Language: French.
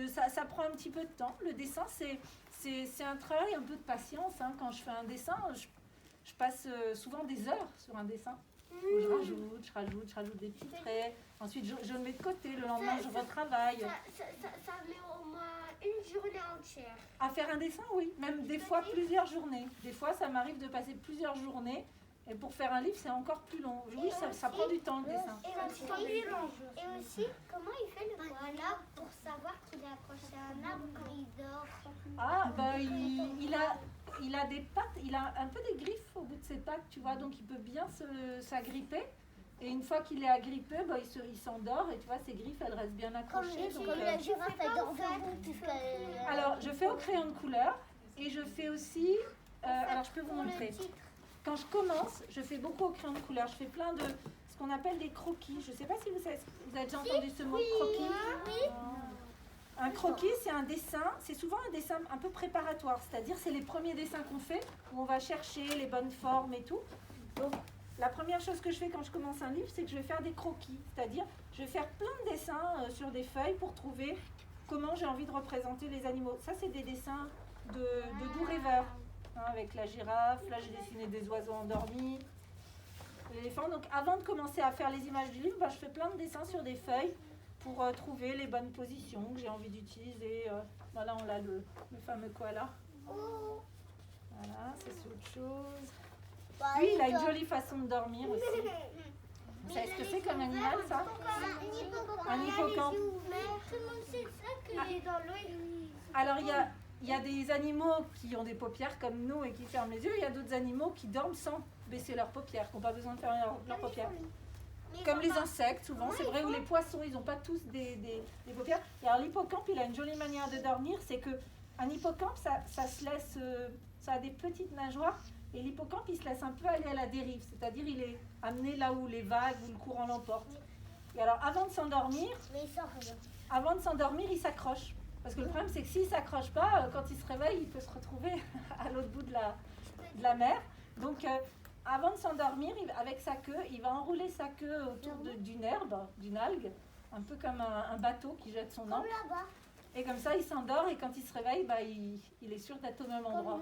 ça prend un petit peu de temps. Le dessin, c'est un travail un peu de patience. Hein. Quand je fais un dessin, je passe souvent des heures sur un dessin. Je rajoute des petits traits. Ensuite, je le mets de côté. Le lendemain, je retravaille. Ça met au moins une journée entière. À faire un dessin, oui. Même des fois plusieurs journées. Des fois, ça m'arrive de passer plusieurs journées. Et pour faire un livre, c'est encore plus long. Oui, ça prend du temps, le dessin. Et aussi, comment il fait le koala pour savoir qu'il est accroché à un arbre quand il dort? Ah, bah, il a des pattes, il a un peu des griffes au bout de ses pattes, tu vois, donc il peut bien s'agripper. Et une fois qu'il est agrippé, bah, il s'endort et tu vois, ses griffes, elles restent bien accrochées. Comme la girafe, elle dort debout. Alors, je fais au crayon de couleur et je fais aussi, alors je peux vous montrer. Quand je commence, je fais beaucoup au crayon de couleur. Je fais plein de ce qu'on appelle des croquis. Je ne sais pas si vous avez déjà entendu ce mot croquis. Oui. Un croquis, c'est un dessin, c'est souvent un dessin un peu préparatoire, c'est-à-dire c'est les premiers dessins qu'on fait, où on va chercher les bonnes formes et tout. Donc la première chose que je fais quand je commence un livre, c'est que je vais faire des croquis, c'est-à-dire je vais faire plein de dessins sur des feuilles pour trouver comment j'ai envie de représenter les animaux. Ça, c'est des dessins de doux rêveurs, hein, avec la girafe, là j'ai dessiné des oiseaux endormis, l'éléphant. Donc avant de commencer à faire les images du livre, je fais plein de dessins sur des feuilles, pour trouver les bonnes positions que j'ai envie d'utiliser. Voilà, on a le fameux koala. Voilà, ça c'est autre chose. Lui, il a une jolie façon de dormir aussi. Vous savez ce que c'est comme animal, ça? Un hippocampe. Mais tout le monde sait ça qu'il est dans l'eau. Alors, il y a des animaux qui ont des paupières comme nous et qui ferment les yeux. Il y a d'autres animaux qui dorment sans baisser leurs paupières, qui n'ont pas besoin de fermer leurs paupières. Comme les insectes, souvent, c'est vrai, ou les poissons, ils n'ont pas tous des paupières. Et alors l'hippocampe, il a une jolie manière de dormir, c'est qu'un hippocampe, ça se laisse, ça a des petites nageoires, et l'hippocampe, il se laisse un peu aller à la dérive, c'est-à-dire il est amené là où les vagues ou le courant l'emportent. Et alors avant de s'endormir, il s'accroche. Parce que le problème, c'est que s'il ne s'accroche pas, quand il se réveille, il peut se retrouver à l'autre bout de la mer. Donc, avant de s'endormir, avec sa queue, il va enrouler sa queue autour d'une herbe, d'une algue, un peu comme un bateau qui jette son ancre. Et comme ça, il s'endort et quand il se réveille, il est sûr d'être au même endroit.